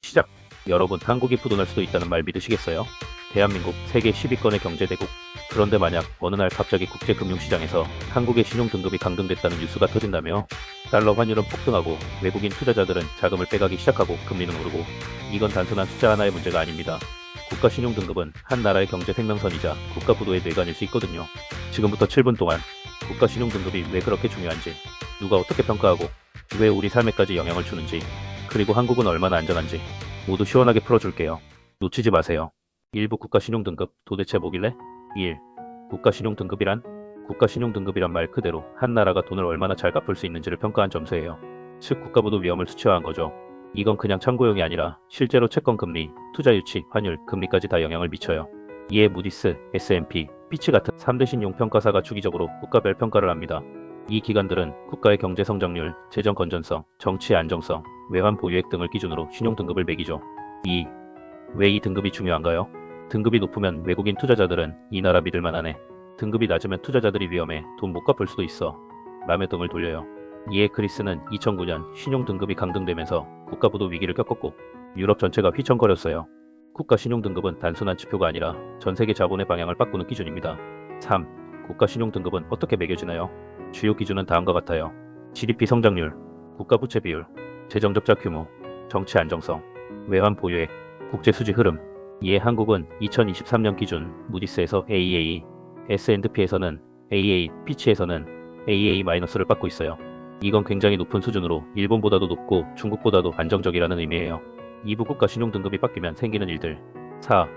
시작. 여러분, 한국이 부도날 수도 있다는 말 믿으시겠어요? 대한민국 세계 10위권의 경제대국. 그런데 만약 어느 날 갑자기 국제금융시장에서 한국의 신용등급이 강등됐다는 뉴스가 터진다며 달러 환율은 폭등하고 외국인 투자자들은 자금을 빼가기 시작하고 금리는 오르고, 이건 단순한 숫자 하나의 문제가 아닙니다. 국가 신용등급은 한 나라의 경제 생명선이자 국가 부도의 뇌관일 수 있거든요. 지금부터 7분 동안 국가 신용등급이 왜 그렇게 중요한지, 누가 어떻게 평가하고 왜 우리 삶에까지 영향을 주는지, 그리고 한국은 얼마나 안전한지 모두 시원하게 풀어줄게요. 놓치지 마세요. 1부 국가신용등급 도대체 뭐길래? 1. 국가신용등급이란? 국가신용등급이란 말 그대로 한 나라가 돈을 얼마나 잘 갚을 수 있는지를 평가한 점수예요. 즉 국가부도 위험을 수치화한 거죠. 이건 그냥 참고용이 아니라 실제로 채권 금리, 투자 유치, 환율, 금리까지 다 영향을 미쳐요. 이에 무디스, S&P, 피치 같은 3대 신용평가사가 주기적으로 국가별 평가를 합니다. 이 기관들은 국가의 경제 성장률, 재정 건전성, 정치 안정성, 외환 보유액 등을 기준으로 신용등급을 매기죠. 2. 왜 이 등급이 중요한가요? 등급이 높으면 외국인 투자자들은 이 나라 믿을 만하네. 등급이 낮으면 투자자들이 위험해, 돈 못 갚을 수도 있어 라며 등을 돌려요. 이에 그리스는 2009년 신용등급이 강등되면서 국가부도 위기를 겪었고, 유럽 전체가 휘청거렸어요. 국가 신용등급은 단순한 지표가 아니라 전세계 자본의 방향을 바꾸는 기준입니다. 3. 국가 신용등급은 어떻게 매겨지나요? 주요 기준은 다음과 같아요. GDP 성장률, 국가부채 비율, 재정적자 규모, 정치 안정성, 외환 보유액, 국제수지 흐름. 이에 한국은 2023년 기준 무디스에서 AAA, S&P에서는 AA, 피치에서는 AA-를 받고 있어요. 이건 굉장히 높은 수준으로 일본보다도 높고 중국보다도 안정적이라는 의미예요. 2부 국가 신용등급이 바뀌면 생기는 일들. 4.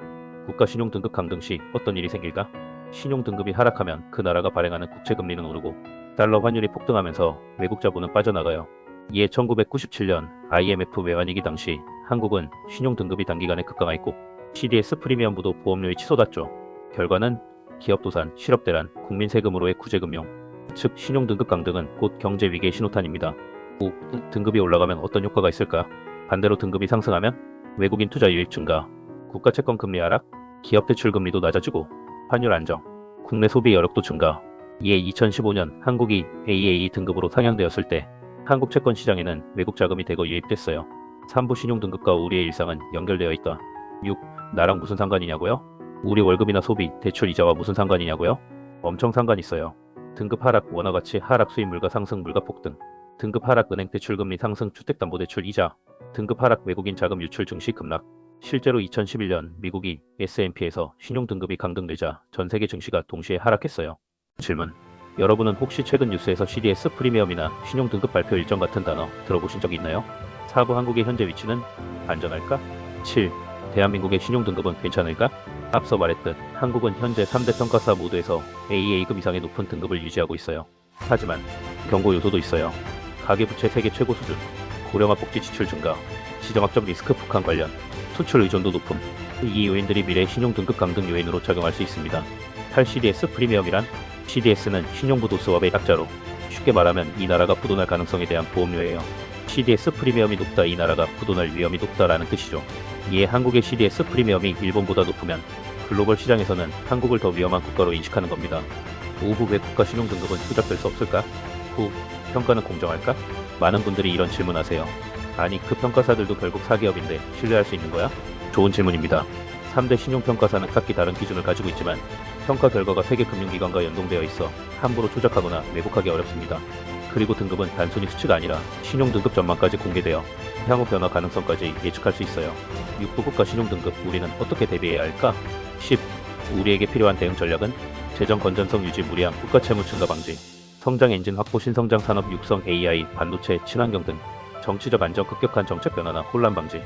국가 신용등급 강등 시 어떤 일이 생길까? 신용등급이 하락하면 그 나라가 발행하는 국채금리는 오르고 달러 환율이 폭등하면서 외국 자본은 빠져나가요. 이에 1997년 IMF 외환위기 당시 한국은 신용등급이 단기간에 급강했고 CDS 프리미엄부도 보험료에 치솟았죠. 결과는 기업도산, 실업대란, 국민 세금으로의 구제금융, 즉 신용등급 강등은 곧 경제위기의 신호탄입니다. 5. 등급이 올라가면 어떤 효과가 있을까? 반대로 등급이 상승하면 외국인 투자 유입 증가, 국가 채권 금리 하락, 기업 대출 금리도 낮아지고 환율 안정, 국내 소비 여력도 증가. 이에 2015년 한국이 AAA 등급으로 상향되었을 때 한국 채권 시장에는 외국 자금이 대거 유입됐어요. 3부 신용등급과 우리의 일상은 연결되어 있다. 6. 나랑 무슨 상관이냐고요? 우리 월급이나 소비, 대출 이자와 무슨 상관이냐고요? 엄청 상관 있어요. 등급 하락, 원화가치 하락, 수입 물가 상승, 물가 폭등. 등급 하락, 은행 대출금리 상승, 주택담보대출 이자. 등급 하락, 외국인 자금 유출 증시 급락. 실제로 2011년 미국이 S&P에서 신용등급이 강등되자 전세계 증시가 동시에 하락했어요. 질문. 여러분은 혹시 최근 뉴스에서 CDS 프리미엄이나 신용등급 발표 일정 같은 단어 들어보신 적 있나요? 4부 한국의 현재 위치는 안전할까? 7. 대한민국의 신용등급은 괜찮을까? 앞서 말했듯 한국은 현재 3대 평가사 모두에서 AA급 이상의 높은 등급을 유지하고 있어요. 하지만 경고 요소도 있어요. 가계부채 세계 최고 수준, 고령화 복지 지출 증가, 지정학적 리스크 북한 관련, 수출 의존도 높음. 이 요인들이 미래 신용등급 강등 요인으로 작용할 수 있습니다. 8. CDS 프리미엄이란? CDS는 신용부도 수업의 약자로 쉽게 말하면 이 나라가 부도날 가능성에 대한 보험료예요. CDS 프리미엄이 높다, 이 나라가 부도날 위험이 높다라는 뜻이죠. 이에 한국의 CDS 프리미엄이 일본보다 높으면 글로벌 시장에서는 한국을 더 위험한 국가로 인식하는 겁니다. 5부 왜 국가 신용등급은 조작될 수 없을까? 후, 평가는 공정할까? 많은 분들이 이런 질문하세요. 아니 그 평가사들도 결국 사기업인데 신뢰할 수 있는 거야? 좋은 질문입니다. 3대 신용평가사는 각기 다른 기준을 가지고 있지만 평가 결과가 세계 금융기관과 연동되어 있어 함부로 조작하거나 왜곡하기 어렵습니다. 그리고 등급은 단순히 수치가 아니라 신용등급 전망까지 공개되어 향후 변화 가능성까지 예측할 수 있어요. 6부 국가 신용등급 우리는 어떻게 대비해야 할까? 10. 우리에게 필요한 대응 전략은? 재정 건전성 유지, 무리한 국가 채무 증가 방지, 성장 엔진 확보, 신성장 산업 육성, AI, 반도체, 친환경 등 정치적 안정, 급격한 정책 변화나 혼란 방지,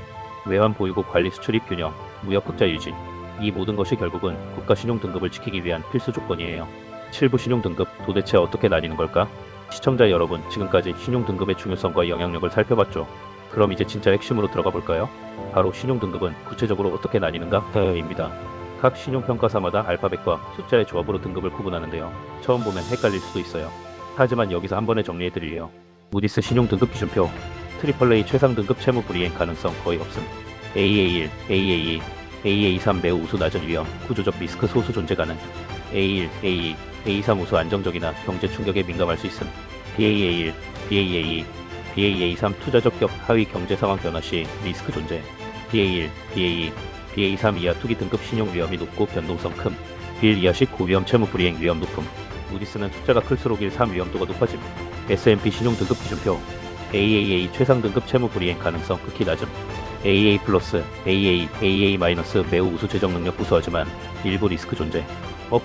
외환 보유국 관리, 수출입 균형, 무역 흑자 유지. 이 모든 것이 결국은 국가 신용등급을 지키기 위한 필수 조건이에요. 7부 신용등급 도대체 어떻게 나뉘는 걸까? 시청자 여러분, 지금까지 신용등급의 중요성과 영향력을 살펴봤죠. 그럼 이제 진짜 핵심으로 들어가 볼까요? 바로 신용등급은 구체적으로 어떻게 나뉘는가?입니다. 각 신용평가사마다 알파벳과 숫자의 조합으로 등급을 구분하는데요. 처음 보면 헷갈릴 수도 있어요. 하지만 여기서 한 번에 정리해드릴게요. 무디스 신용등급 기준표, AAA 최상등급 채무 불이행 가능성 거의 없음. AA1, AA2, AA3 매우 우수 낮은 위험, 구조적 리스크 소수 존재 가능. A1, A2, A3 우수 안정적이나 경제 충격에 민감할 수 있음. BAA1, BAA2, BAA3 투자적 격 하위 경제 상황 변화 시 리스크 존재. BA1, BA2, BA3 이하 투기 등급 신용 위험이 높고 변동성 큼. B1 이하식 고위험 채무 불이행 위험 높음. 무디스는 투자가 클수록 1, 3 위험도가 높아짐. S&P 신용 등급 기준표. AAA 최상 등급 채무 불이행 가능성 극히 낮음. AA 플러스, AA, AA 마이너스 매우 우수 재정 능력 우수하지만 일부 리스크 존재.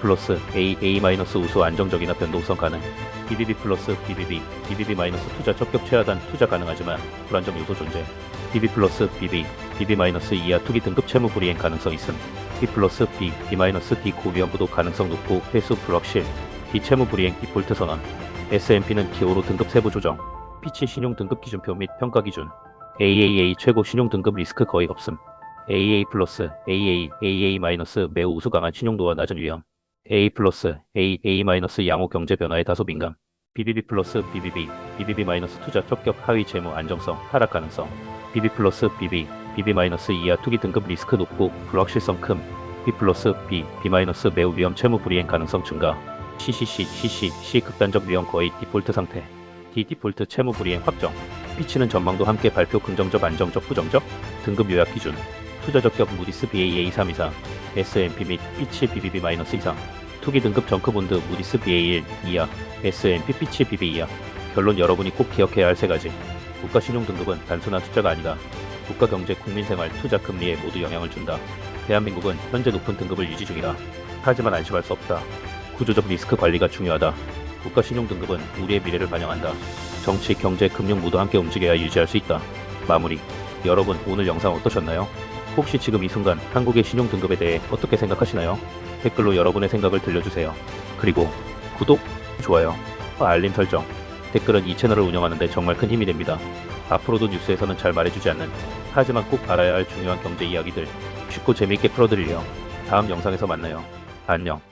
플러스, AA 마이너스 우수 안정적이나 변동성 가능. BBB 플러스, BBB, BBB 마이너스 투자 적격 최하단 투자 가능하지만 불안정 요소 존재. BB 플러스, BB, BB 마이너스 이하 투기 등급 채무 불이행 가능성 있음. B 플러스, B, B 마이너스 D 고위험 부도 가능성 높고 회수 불확실. D 채무 불이행 디폴트 선언. S&P는 기호로 등급 세부 조정. 피치 신용 등급 기준표 및 평가 기준. AAA 최고 신용 등급 리스크 거의 없음. AA 플러스, AA, AA 마이너스 매우 우수 강한 신용도와 낮은 위험. A 플러스, AA 마이너스 양호 경제 변화에 다소 민감. BBB 플러스, BBB, BBB 마이너스 투자 적격 하위 재무 안정성 하락 가능성. BB 플러스, BB, BB 마이너스 이하 투기 등급 리스크 높고 불확실성 큼. B 플러스, B, B 마이너스 매우 위험 채무 불이행 가능성 증가. C 극단적 위험 거의 디폴트 상태. D 디폴트 채무 불이행 확정. 피치는 전망도 함께 발표 긍정적 안정적 부정적 등급 요약 기준. 투자 적격 무디스 BAA3 이상. S&P 및 피치 BBB 마이너스 이상. 투기 등급 정크본드 무디스 BA1 이하. S&P 피치 BB 이하. 결론 여러분이 꼭 기억해야 할 세 가지. 국가 신용 등급은 단순한 숫자가 아니다. 국가 경제, 국민생활, 투자 금리에 모두 영향을 준다. 대한민국은 현재 높은 등급을 유지 중이다. 하지만 안심할 수 없다. 구조적 리스크 관리가 중요하다. 국가 신용 등급은 우리의 미래를 반영한다. 정치, 경제, 금융 모두 함께 움직여야 유지할 수 있다. 마무리. 여러분 오늘 영상 어떠셨나요? 혹시 지금 이 순간 한국의 신용 등급에 대해 어떻게 생각하시나요? 댓글로 여러분의 생각을 들려주세요. 그리고 구독, 좋아요, 알림 설정. 댓글은 이 채널을 운영하는 데 정말 큰 힘이 됩니다. 앞으로도 뉴스에서는 잘 말해주지 않는 하지만 꼭 알아야 할 중요한 경제 이야기들 쉽고 재미있게 풀어드리려 다음 영상에서 만나요. 안녕.